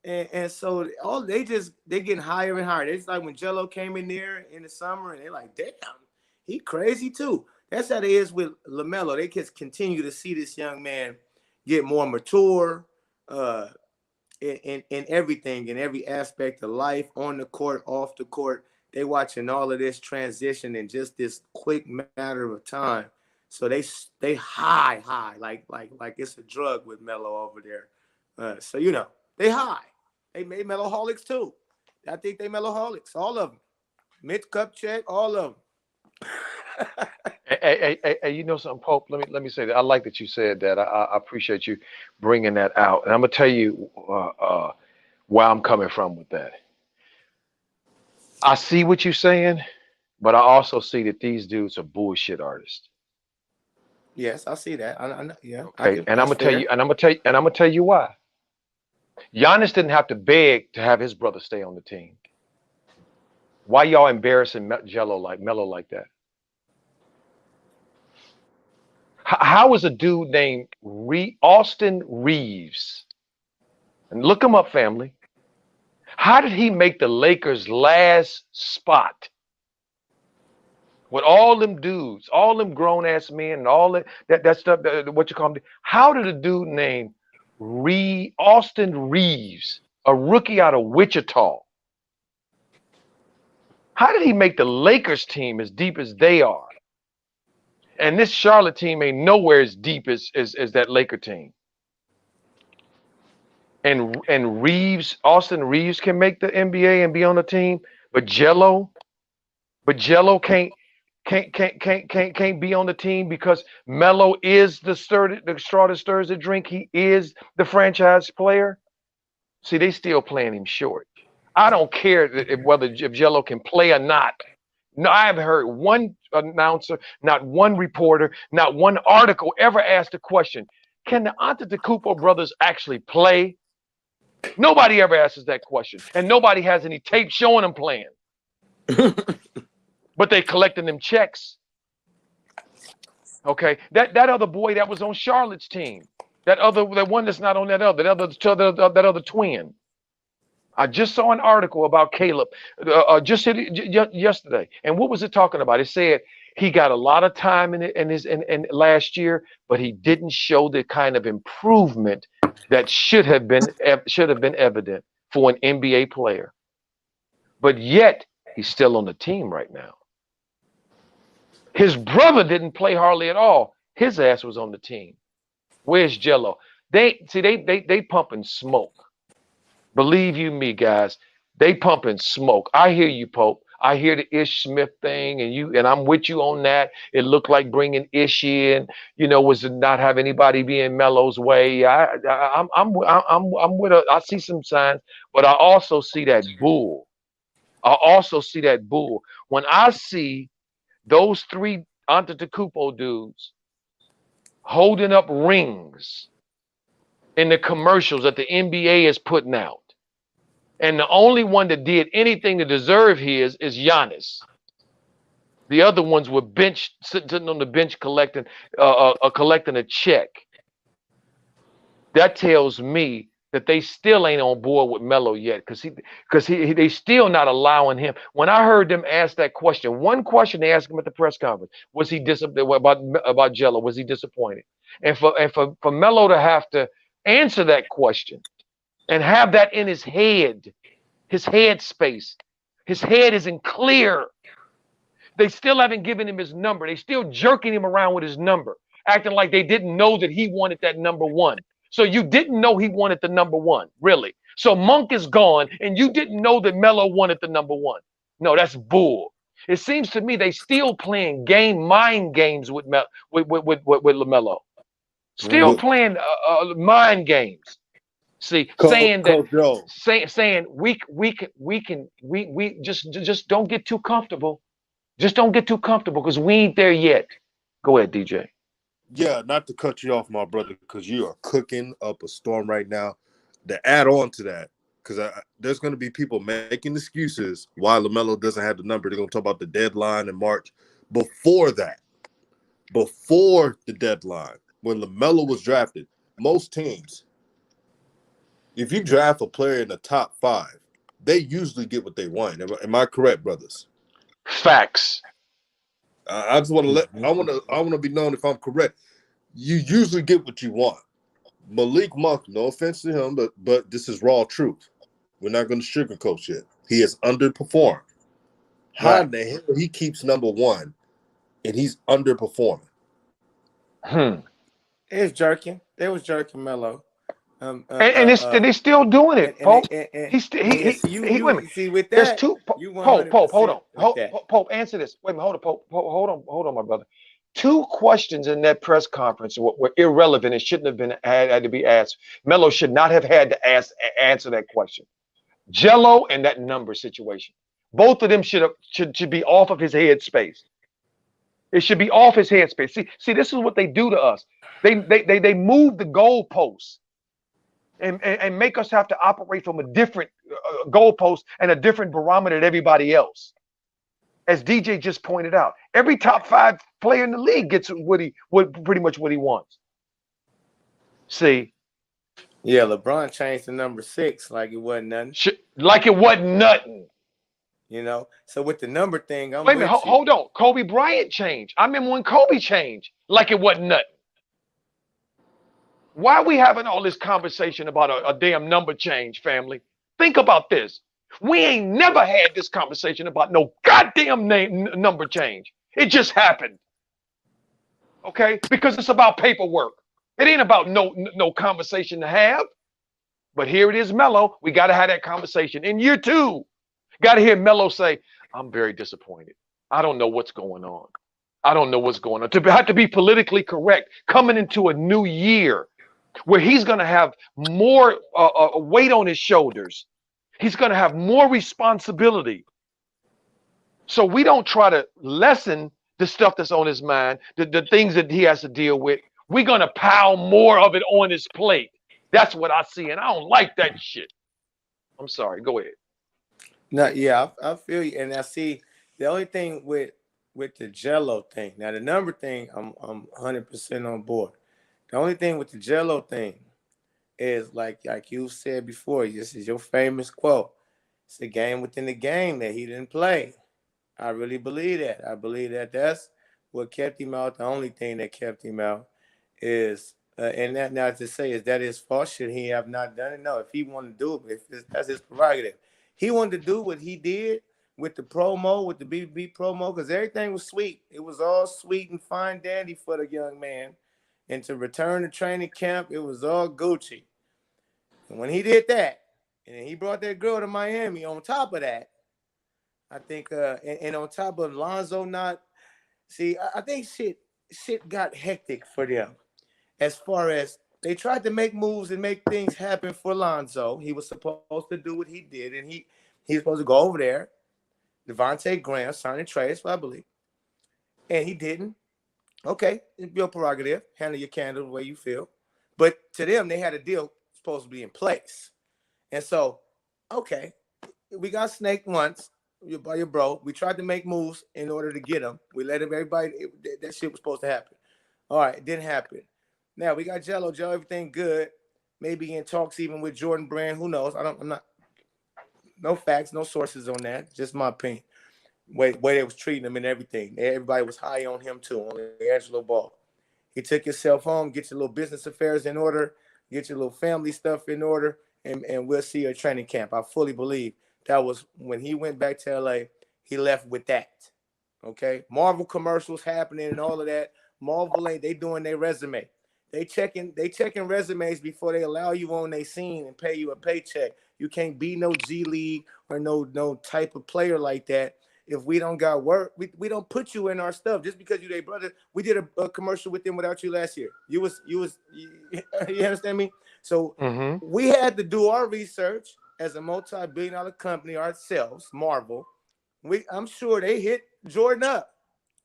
And so they getting higher and higher. It's like when Jello came in there in the summer, and they're like, damn, he crazy too. That's how it is with LaMelo. They just continue to see this young man get more mature in everything, in every aspect of life, on the court, off the court. They watching all of this transition in just this quick matter of time. So they high, like it's a drug with Melo over there. So you know they high. They made Meloholics too. I think they Meloholics, all of them. Mitch Kupchak, all of them. Hey, you know something, Pope? Let me say that. I like that you said that. I appreciate you bringing that out, and I'm gonna tell you where I'm coming from with that. I see what you're saying, but I also see that these dudes are bullshit artists. Yes, I see that. I know. Yeah. Okay, and I'm gonna tell you why. Giannis didn't have to beg to have his brother stay on the team. Why y'all embarrassing Melo like that? How is a dude named Austin Reeves, and look him up, family, how did he make the Lakers' last spot with all them dudes, all them grown ass men, and all that stuff? What you call them? How did a dude named Austin Reeves, a rookie out of Wichita, how did he make the Lakers team as deep as they are? And this Charlotte team ain't nowhere as deep as that Laker team. And Austin Reeves can make the NBA and be on the team, but Jello can't be on the team because Melo is the straw that stirs the drink. He is the franchise player. See, they still playing him short. I don't care if Jello can play or not. No, I haven't heard one announcer, not one reporter, not one article ever asked the question, can the Antetokounmpo brothers actually play? Nobody ever asks that question. And nobody has any tape showing them playing. But they collecting them checks. Okay. That other boy that was on Charlotte's team. That one that's not on that other twin. I just saw an article about Caleb just yesterday. And what was it talking about? It said he got a lot of time in last year, but he didn't show the kind of improvement that should have been evident for an NBA player. But yet he's still on the team right now. His brother didn't play hardly at all. His ass was on the team. Where's Jello? They pumping smoke. Believe you me, guys, they pumping smoke. I hear you, Pope. I hear the Ish Smith thing, and I'm with you on that. It looked like bringing Ish in, was to not have anybody be in Melo's way. I'm with her. I see some signs, but I also see that bull. When I see those three Antetokounmpo dudes holding up rings in the commercials that the NBA is putting out. And the only one that did anything to deserve his is Giannis. The other ones were sitting on the bench collecting a check. That tells me that they still ain't on board with Melo yet, because they still not allowing him. When I heard them ask that question, one question they asked him at the press conference, was he disappointed about Jello? Was he disappointed? And for Melo to have to answer that question and have that in his head space. His head isn't clear. They still haven't given him his number. They still jerking him around with his number, acting like they didn't know that he wanted that number one. So you didn't know he wanted the number one, really. So Monk is gone, and you didn't know that Melo wanted the number one. No, that's bull. It seems to me they still playing mind games with LaMelo. Still playing mind games. See, saying we just don't get too comfortable. Just don't get too comfortable because we ain't there yet. Go ahead, DJ. Yeah, not to cut you off, my brother, because you are cooking up a storm right now. To add on to that, because there's going to be people making excuses why LaMelo doesn't have the number. They're going to talk about the deadline in March. Before that, before the deadline, when LaMelo was drafted, most teams, if you draft a player in the top 5, they usually get what they want. Am I correct, brothers? Facts. I just want to I want to be known if I'm correct. You usually get what you want. Malik Monk, no offense to him, but this is raw truth. We're not going to sugarcoat shit. He has underperformed. How in the hell he keeps number 1 and he's underperforming? It was jerking. They was jerking Melo. And they're still doing it, Pope. See with that. There's two. Pope, hold on. Pope, answer this. Wait a minute, hold on, my brother. 2 questions in that press conference were irrelevant and shouldn't have been had to be asked. Melo should not have had to answer that question. Jello and that number situation. Both of them should be off of his head space. It should be off his head space. See, this is what they do to us. They move the goalposts and make us have to operate from a different goalpost and a different barometer than everybody else. As DJ just pointed out, every top 5 player in the league gets pretty much what he wants. See? Yeah, LeBron changed to number 6 like it wasn't nothing. Like it wasn't nothing. So with the number thing, wait a minute, hold on. Kobe Bryant changed. I remember when Kobe changed like it wasn't nothing. Why are we having all this conversation about a damn number change, family? Think about this. We ain't never had this conversation about no goddamn number change. It just happened. Okay? Because it's about paperwork. It ain't about no conversation to have. But here it is, Melo. We got to have that conversation. In year 2, got to hear Melo say, I'm very disappointed. I don't know what's going on. To have to be politically correct coming into a new year where he's going to have more weight on his shoulders. He's going to have more responsibility. So we don't try to lessen the stuff that's on his mind, the things that he has to deal with. We're going to pile more of it on his plate. That's what I see. And I don't like that shit. I'm sorry. Go ahead. No, yeah, I feel you, and I see the only thing with the Jello thing. Now the number thing, I'm 100% on board. The only thing with the Jello thing is like you said before. This is your famous quote. It's a game within the game that he didn't play. I really believe that. I believe that that's what kept him out. The only thing that kept him out is, and that now to say is that his fault. Should he have not done it? No. If he wanted to do it, if that's his prerogative. He wanted to do what he did with the promo, with the BBB promo, because everything was sweet. It was all sweet and fine dandy for the young man. And to return to training camp, it was all Gucci. And when he did that, and he brought that girl to Miami on top of that, I think, and on top of Lonzo not, see, I think shit got hectic for them as far as they tried to make moves and make things happen for Lonzo. He was supposed to do what he did, and he's supposed to go over there. Devontae Graham signed a trade, so I believe, and he didn't. Okay, it's your prerogative. Handle your candle the way you feel. But to them, they had a deal supposed to be in place, and so okay, we got snaked once by your bro. We tried to make moves in order to get him. We let everybody. That shit was supposed to happen. All right, it didn't happen. Now we got Jello. Joe, everything good. Maybe in talks even with Jordan Brand. Who knows? I'm not. No facts, no sources on that. Just my opinion. Way they was treating him and everything. Everybody was high on him too. On Angelo Ball. He took yourself home. Get your little business affairs in order. Get your little family stuff in order. And we'll see you at training camp. I fully believe that was when he went back to LA. He left with that. Okay, Marvel commercials happening and all of that. Marvel ain't they doing their resume. They checking resumes before they allow you on their scene and pay you a paycheck. You can't be no G League or no type of player like that. If we don't got work, we don't put you in our stuff just because you their brother. We did a commercial with them without you last year. You understand me? So Mm-hmm. we had to do our research as a multi-billion-dollar company ourselves, Marvel. I'm sure they hit Jordan up.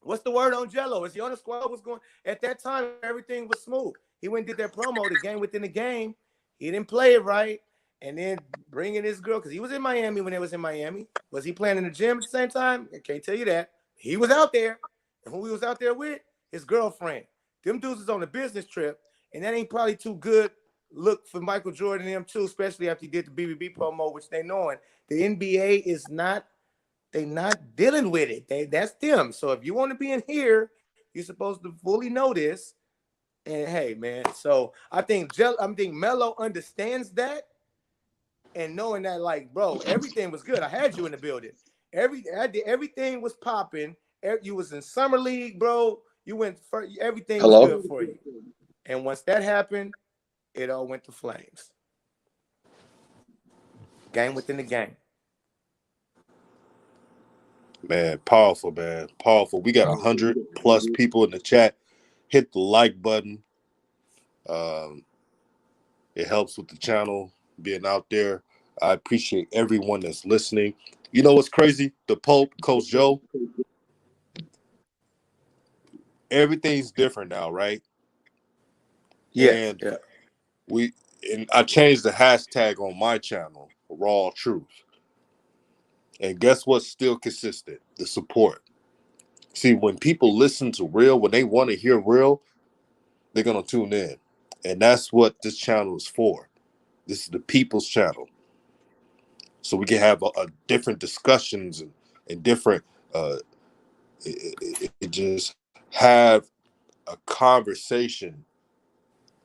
What's the word on Jello? Is he on the squad? Was going at that time? Everything was smooth. He went and did that promo, the game within the game. He didn't play it right, and then bringing his girl because he was in Miami when they was in Miami. Was he playing in the gym at the same time? I can't tell you that. He was out there, and who he was out there with? His girlfriend. Them dudes is on a business trip, and that ain't probably too good look for Michael Jordan and them too, especially after he did the BBB promo, which they knowing the NBA is not. They not dealing with it. That's them. So if you want to be in here, you're supposed to fully know this. And hey, man. So I think Melo understands that, and knowing that, like, bro, everything was good. I had you in the building. Everything was popping. You was in summer league, bro. You went first, everything was Hello? good for you. And once that happened, it all went to flames. Game within the game. Man, powerful, man. Powerful. We got 100+ people in the chat. Hit the like button. It helps with the channel being out there. I appreciate everyone that's listening. You know what's crazy? The Pope, Coach Joe, everything's different now, right? Yes. And Yeah. I changed the hashtag on my channel, Raw Truth. And guess what's still consistent? The support. See, when people listen to real, when they want to hear real, they're going to tune in. And that's what this channel is for. This is the people's channel. So we can have a different discussions and different, it just have a conversation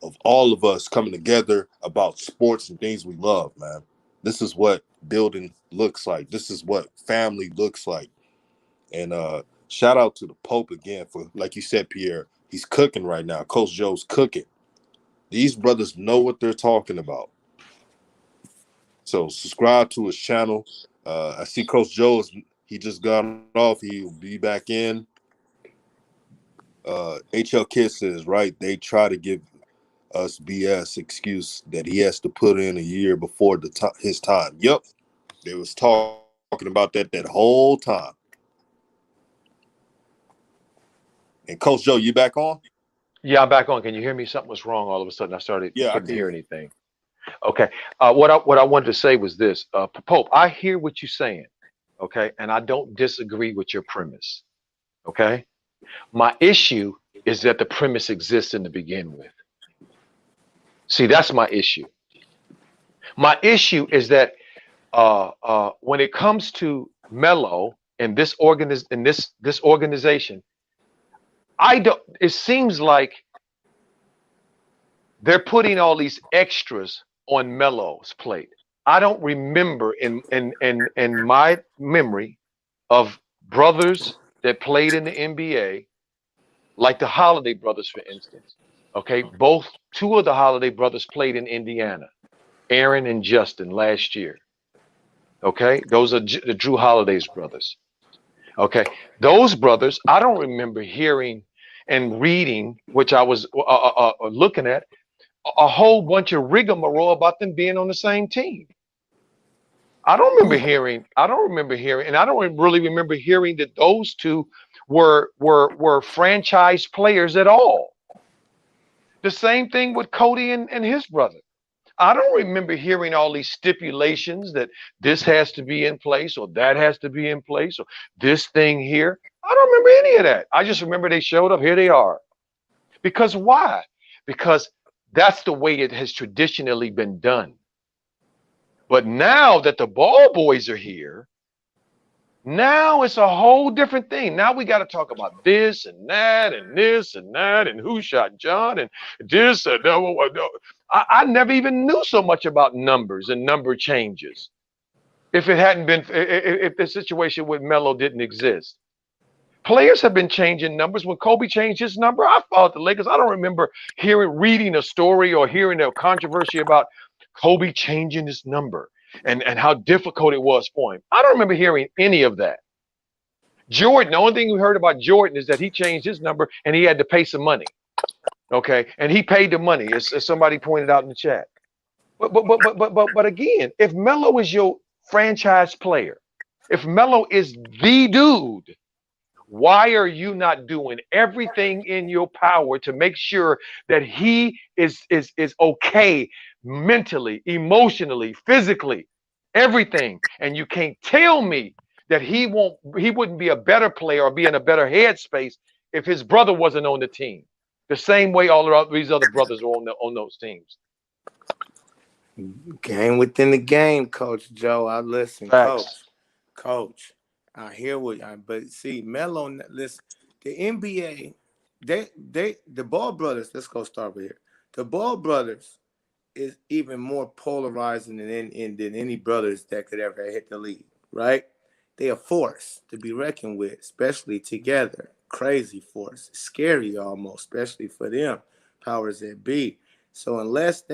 of all of us coming together about sports and things we love, man. This is what building looks like. This is what family looks like. And shout out to the Pope again for, like you said, Pierre, he's cooking right now. Coach Joe's cooking. These brothers know what they're talking about. So subscribe to his channel. I see Coach Joe he just got off. He'll be back in. HL Kids says, right, they try to give us BS excuse that he has to put in a year before his time. Yep. They was talking about that whole time. And Coach Joe, you back on? Yeah, I'm back on. Can you hear me? Something was wrong all of a sudden. I Yeah, I couldn't can hear hear you. anything. Okay. What I wanted to say was this, Pope. I hear what you're saying. Okay, and I don't disagree with your premise. Okay, my issue is that the premise exists in to begin with. See, that's my issue. My issue is that when it comes to Mello and this organization, I don't. It seems like they're putting all these extras on Melo's plate. I don't remember in my memory of brothers that played in the NBA, like the Holiday brothers, for instance. Okay, both two of the Holiday brothers played in Indiana, Aaron and Justin last year. Okay, those are the Drew Holiday's brothers. Okay, those brothers, I don't remember hearing and reading, which I was looking at, a whole bunch of rigmarole about them being on the same team. I don't remember hearing. I don't remember hearing, and I don't really remember hearing that those two were franchise players at all. The same thing with Cody and his brother. I don't remember hearing all these stipulations that this has to be in place or that has to be in place or this thing here. I don't remember any of that. I just remember they showed up. Here they are. Because why? Because that's the way it has traditionally been done. But now that the ball boys are here, now it's a whole different thing. Now we got to talk about this and that and this and that and who shot John and this. And I never even knew so much about numbers and number changes. If it hadn't been, if the situation with Melo didn't exist, players have been changing numbers. When Kobe changed his number, I followed the Lakers. I don't remember reading a story or hearing a controversy about Kobe changing his number and how difficult it was for him. I don't remember hearing any of that. Jordan, the only thing we heard about Jordan is that he changed his number and he had to pay some money. Okay, and he paid the money, as somebody pointed out in the chat. But again, if Melo is your franchise player, if Melo is the dude, why are you not doing everything in your power to make sure that he is okay mentally, emotionally, physically, everything? And you can't tell me that he wouldn't be a better player or be in a better headspace if his brother wasn't on the team. The same way all these other brothers are on those teams. Game within the game, Coach Joe. I listen, Facts. Coach. I hear what but see, Melo, listen, the NBA, the Ball brothers, let's go start with here. The Ball brothers is even more polarizing than any brothers that could ever hit the league, right? They are force to be reckoned with, especially together. Crazy force. Scary almost, especially for them, powers that be. So unless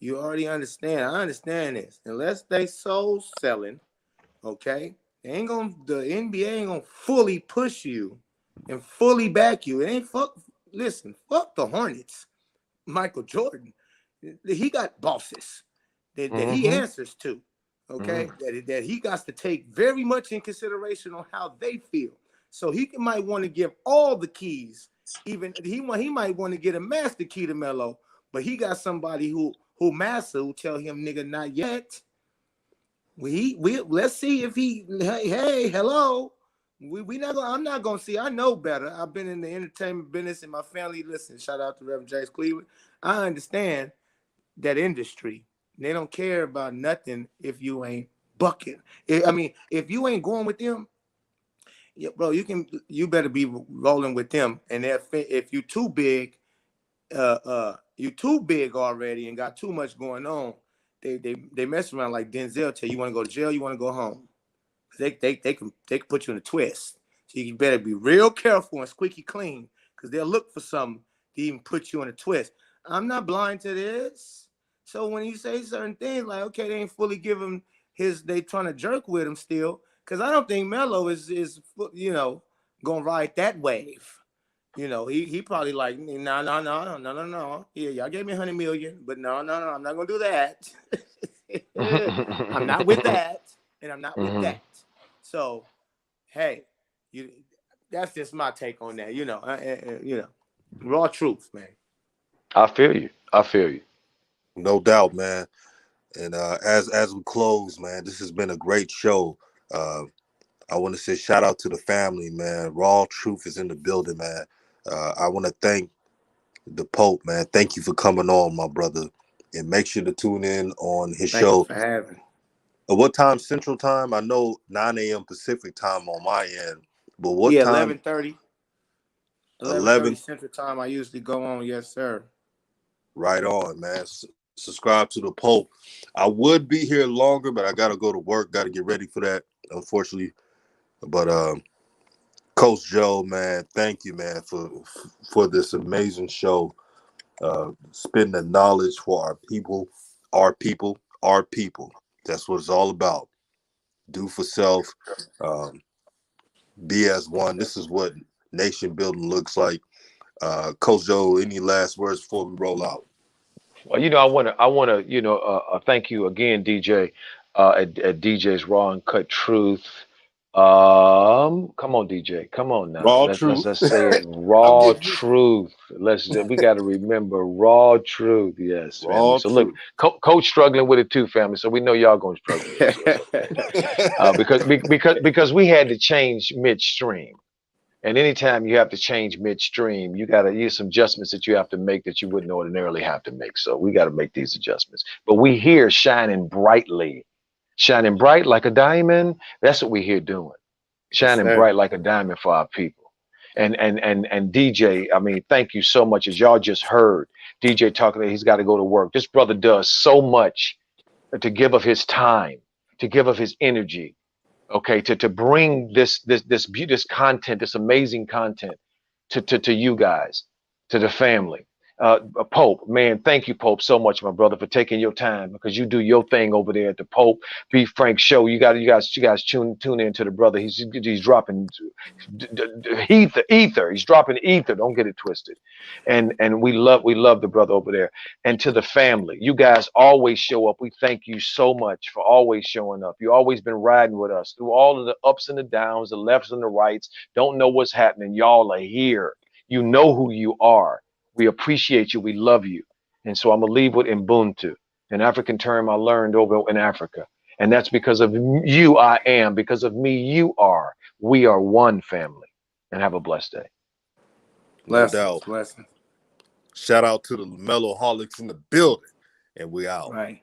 you already understand, I understand this. Unless they soul selling, okay, the NBA ain't gonna fully push you and fully back you. It ain't fuck the Hornets. Michael Jordan, he got bosses that he Mm-hmm. answers to, okay, Mm-hmm. that he got to take very much in consideration on how they feel. So might want to give all the keys, even he might want to get a master key to Melo, but he got somebody who master who tell him, nigga, not yet. We let's see if hey hello. We not gonna, I'm not gonna see. I know better. I've been in the entertainment business in my family. Listen, shout out to Reverend James Cleveland. I understand that industry. They don't care about nothing if you ain't bucking. I mean, if you ain't going with them, yeah, bro, you better be rolling with them. And if you too big, you too big already and got too much going on, they mess around like Denzel. Tell you want to go to jail, you want to go home. They can put you in a twist. So you better be real careful and squeaky clean because they'll look for something to even put you in a twist. I'm not blind to this. So when you say certain things like, okay, they ain't fully give him they trying to jerk with him still, because I don't think Melo is gonna ride that wave. He probably like, no. Yeah, y'all gave me 100 million, but no, I'm not gonna do that. I'm not with that. and I'm not with Hmm. that. So, hey, you that's just my take on that. Raw truth, man. I feel you. I feel you. No doubt, man. And as we close, man, this has been a great show. Uh, I want to say shout out to the family, man. Raw Truth is in the building, man. I want to thank the Pope, man. Thank you for coming on, my brother. And make sure to tune in on his Thank you show. for having. What time Central Time? I know 9 a.m. Pacific time on my end. But what Yeah, time? 11:30. 11:30 11. Central Time. I usually go on. Yes, sir. Right on, man. Subscribe to the Pope. I would be here longer, but I got to go to work. Got to get ready for that, unfortunately. But Coach Joe, man, thank you, man, for this amazing show. Spitting the knowledge for our people, our people, our people. That's what it's all about. Do for self, um, be as one. This is what nation building looks like. Coach Joe, any last words before we roll out? Well, I want to, thank you again, DJ, at DJ's Raw and Cut Truth. Come on, DJ, come on now. Raw Let's truth. say it, I'm Raw getting used to Truth. We got to remember Raw Truth. Yes, family. raw So look, truth. Coach struggling with it too, family. So we know y'all gonna struggle with it, so it's okay. Because we had to change midstream. And anytime you have to change midstream, you got to use some adjustments that you have to make that you wouldn't ordinarily have to make. So we got to make these adjustments. But we here shining bright like a diamond. That's what we here doing, Yes, shining sir. bright like a diamond for our people. And DJ, I mean, thank you so much. As y'all just heard, DJ talking that he's got to go to work. This brother does so much to give of his time, to give of his energy, okay, to bring this content, this amazing content to you guys, to the family. Pope, man, thank you, Pope, so much, my brother, for taking your time because you do your thing over there at the Pope B Frank show. You guys tune in to the brother. He's dropping ether. He's dropping ether. Don't get it twisted. And we love the brother over there. And to the family, you guys always show up. We thank you so much for always showing up. You always been riding with us through all of the ups and the downs, the lefts and the rights. Don't know what's happening. Y'all are here. You know who you are. We appreciate you. We love you. And so I'm gonna leave with Ubuntu, an African term I learned over in Africa. And that's because of you, I am. Because of me, you are. We are one family. And have a blessed day. No Blessings, doubt. blessings. Shout out to the Lamelo Holics in the building. And we out. Right.